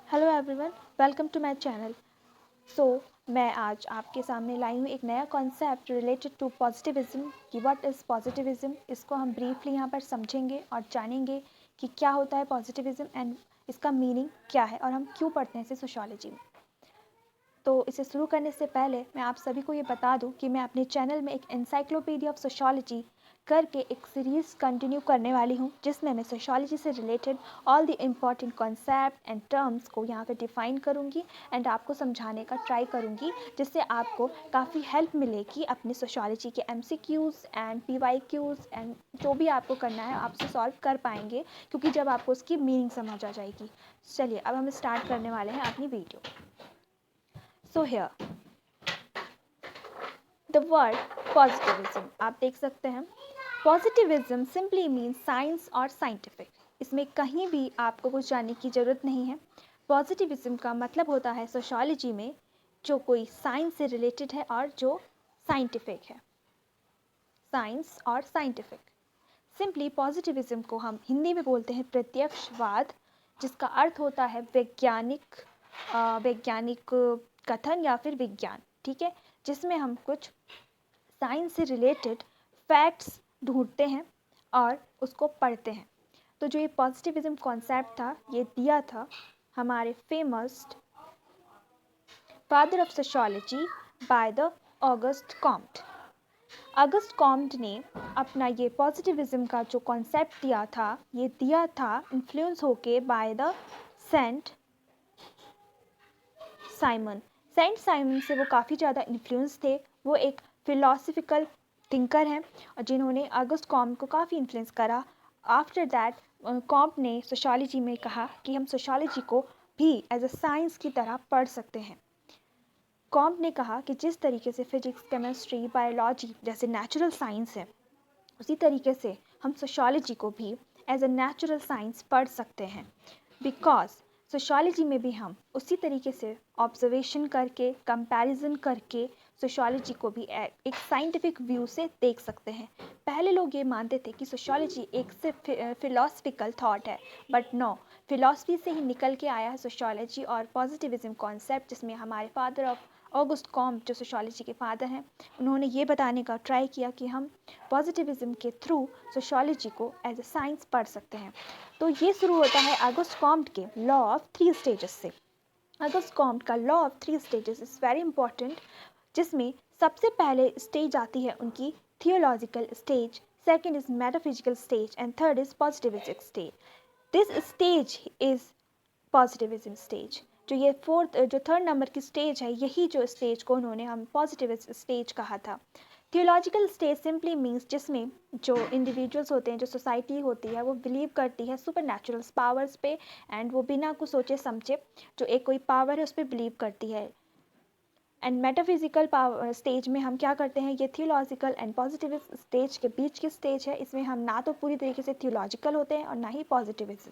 Hello everyone, welcome to my channel. मैं आज आपके सामने लाई हूँ एक नया कॉन्सेप्ट रिलेटेड टू पॉजिटिविज्म कि व्हाट इज़ पॉजिटिविज्म। इसको हम ब्रीफली यहाँ पर समझेंगे और जानेंगे कि क्या होता है पॉजिटिविज्म एंड इसका मीनिंग क्या है और हम क्यों पढ़ते हैं इसे सोशियोलॉजी में। तो इसे शुरू करने से पहले मैं आप सभी को ये बता दूं कि मैं अपने चैनल में एक एनसाइक्लोपीडिया ऑफ सोशियोलॉजी करके एक सीरीज़ कंटिन्यू करने वाली हूँ, जिसमें मैं सोशियोलॉजी से related all the important concept and terms को यहाँ पे डिफ़ाइन करूँगी एंड आपको समझाने का ट्राई करूँगी, जिससे आपको काफ़ी हेल्प मिलेगी अपने सोशियोलॉजी के MCQs एंड PYQs एंड जो भी आपको करना है आप उसे सॉल्व कर पाएंगे, क्योंकि जब आपको उसकी मीनिंग समझ आ जाएगी। चलिए अब हम स्टार्ट करने वाले हैं अपनी video. So here the word positivism आप देख सकते हैं। Positivism simply means science और scientific। इसमें कहीं भी आपको कुछ जानने की ज़रूरत नहीं है। Positivism का मतलब होता है सोशियोलॉजी में जो कोई साइंस से रिलेटेड है और जो साइंटिफिक है। साइंस और साइंटिफिक। सिंपली पॉजिटिविज्म को हम हिंदी में बोलते हैं प्रत्यक्षवाद, जिसका अर्थ होता है वैज्ञानिक कथन या फिर विज्ञान, ठीक है, जिसमें हम कुछ साइंस से रिलेटेड फैक्ट्स ढूंढते हैं और उसको पढ़ते हैं। तो जो ये पॉजिटिविज्म कॉन्सेप्ट था ये दिया था हमारे famous father of sociology by the August Comte. August Comte ने अपना ये पॉजिटिविज्म का जो कॉन्सेप्ट दिया था ये दिया था इन्फ्लुएंस होके by the Saint Simon. Saint Simon से वो काफ़ी ज़्यादा इन्फ्लुएंस थे। वो एक फिलोसफिकल थिंकर हैं और जिन्होंने ऑगस्ट कॉम्ट को काफ़ी इन्फ्लुएंस करा। आफ्टर दैट कॉम्ट ने सोशियोलॉजी में कहा कि हम सोशियोलॉजी को भी एज अ साइंस की तरह पढ़ सकते हैं। कॉम्ट ने कहा कि जिस तरीके से फिजिक्स, केमिस्ट्री, बायोलॉजी जैसे नेचुरल साइंस है, उसी तरीके से हम सोशियोलॉजी को भी एज अ नेचुरल साइंस पढ़ सकते हैं। बिकॉज सोशियोलॉजी में भी हम उसी तरीके से ऑब्जर्वेशन करके, कंपैरिजन करके सोशियोलॉजी को भी एक साइंटिफिक व्यू से देख सकते हैं। पहले लोग ये मानते थे कि सोशियोलॉजी एक सिर्फ फिलोसफिकल थॉट है, बट नो, फिलॉसफी से ही निकल के आया है सोशियोलॉजी और पॉजिटिविज्म कॉन्सेप्ट, जिसमें हमारे फादर ऑफ ऑगस्ट कॉम्ट जो सोशियोलॉजी के फादर हैं, उन्होंने ये बताने का ट्राई किया कि हम पॉजिटिविज्म के थ्रू सोशियोलॉजी को एज अ साइंस पढ़ सकते हैं। तो ये शुरू होता है ऑगस्ट कॉम्ट के लॉ ऑफ 3 स्टेजेस से। ऑगस्ट कॉम्ट का law of 3 stages is very important, जिसमें सबसे पहले स्टेज आती है उनकी theological stage, second is metaphysical stage and third is positivistic stage. This stage is positivism stage. जो थर्ड नंबर की स्टेज है, यही जो स्टेज को उन्होंने हम पॉजिटिविस्ट स्टेज कहा था। थियोलॉजिकल स्टेज सिंपली मीन्स जिसमें जो इंडिविजुअल्स होते हैं, जो सोसाइटी होती है, वो बिलीव करती है सुपर नेचुरल पावर्स पे एंड वो बिना कुछ सोचे समझे जो एक कोई पावर है उस पर बिलीव करती है। एंड मेटाफिजिकल पावर स्टेज में हम क्या करते हैं, ये थियोलॉजिकल एंड पॉजिटिविस्ट स्टेज के बीच की स्टेज है। इसमें हम ना तो पूरी तरीके से थियोलॉजिकल होते हैं और ना ही पॉजिटिविज्म।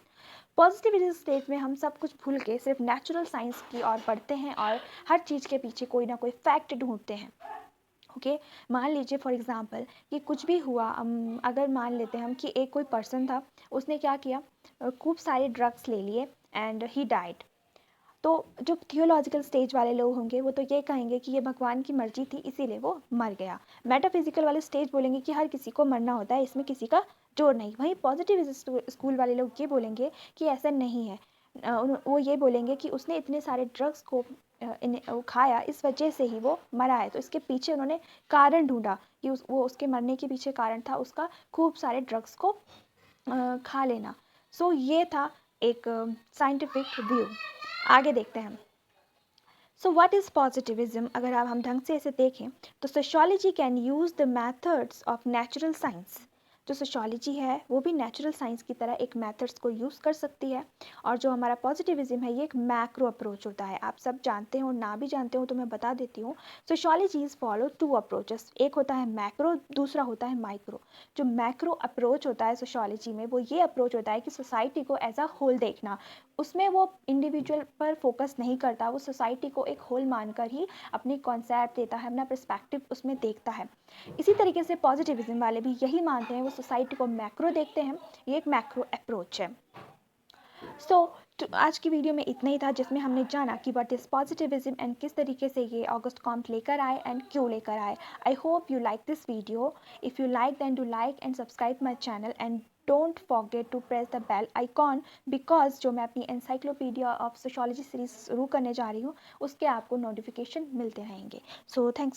पॉजिटिविस्ट स्टेज में हम सब कुछ भूल के सिर्फ नेचुरल साइंस की ओर बढ़ते हैं और हर चीज़ के पीछे कोई ना कोई फैक्ट ढूंढते हैं। ओके, मान लीजिए फॉर एग्जांपल कि कुछ भी हुआ, अगर मान लेते हैं हम कि एक कोई पर्सन था, उसने क्या किया, खूब सारे ड्रग्स ले लिए एंड ही डाइड। तो जो थियोलॉजिकल स्टेज वाले लोग होंगे वो तो ये कहेंगे कि ये भगवान की मर्जी थी इसीलिए वो मर गया। मेटाफिजिकल वाले स्टेज बोलेंगे कि हर किसी को मरना होता है, इसमें किसी का जोर नहीं। वहीं पॉजिटिव स्कूल वाले लोग ये बोलेंगे कि ऐसा नहीं है। वो ये बोलेंगे कि उसने इतने सारे ड्रग्स को खाया, इस वजह से ही वो मरा है। तो इसके पीछे उन्होंने कारण ढूंढा कि वो उसके मरने के पीछे कारण था उसका खूब सारे ड्रग्स को खा लेना। सो ये था एक साइंटिफिक व्यू। आगे देखते हैं हम। So what is positivism. अगर आप हम ढंग से इसे देखें तो sociology can use the methods of natural science. जो सोशियोलॉजी है वो भी नेचुरल साइंस की तरह एक मेथड्स को यूज़ कर सकती है। और जो हमारा पॉजिटिविज्म है ये एक मैक्रो अप्रोच होता है। आप सब जानते हो, ना भी जानते हो तो मैं बता देती हूँ। सोशियोलॉजी इज़ फॉलो 2 अप्रोचेस, एक होता है मैक्रो, दूसरा होता है माइक्रो। जो मैक्रो अप्रोच होता है सोशियोलॉजी में वो ये अप्रोच होता है कि सोसाइटी को एज अ होल देखना। उसमें वो इंडिविजुअल पर फोकस नहीं करता, वो सोसाइटी को एक होल मानकर ही अपनी कॉन्सेप्ट देता है, अपना पर्सपेक्टिव उसमें देखता है। इसी तरीके से पॉजिटिविज्म वाले भी यही मानते हैं, वो सोसाइटी को मैक्रो देखते हैं। ये एक मैक्रो अप्रोच है। सो तो आज की वीडियो में इतना ही था, जिसमें हमने जाना कि व्हाट इज़ पॉजिटिविज्म एंड किस तरीके से ये ऑगस्ट कॉम्ट लेकर आए एंड क्यों लेकर आए। I hope you like this video. If you like then do like and subscribe my channel and don't forget to press the bell icon, because जो मैं अपनी एनसाइक्लोपीडिया ऑफ सोशोलॉजी सीरीज शुरू करने जा रही हूँ उसके आपको नोटिफिकेशन मिलते रहेंगे। So thanks.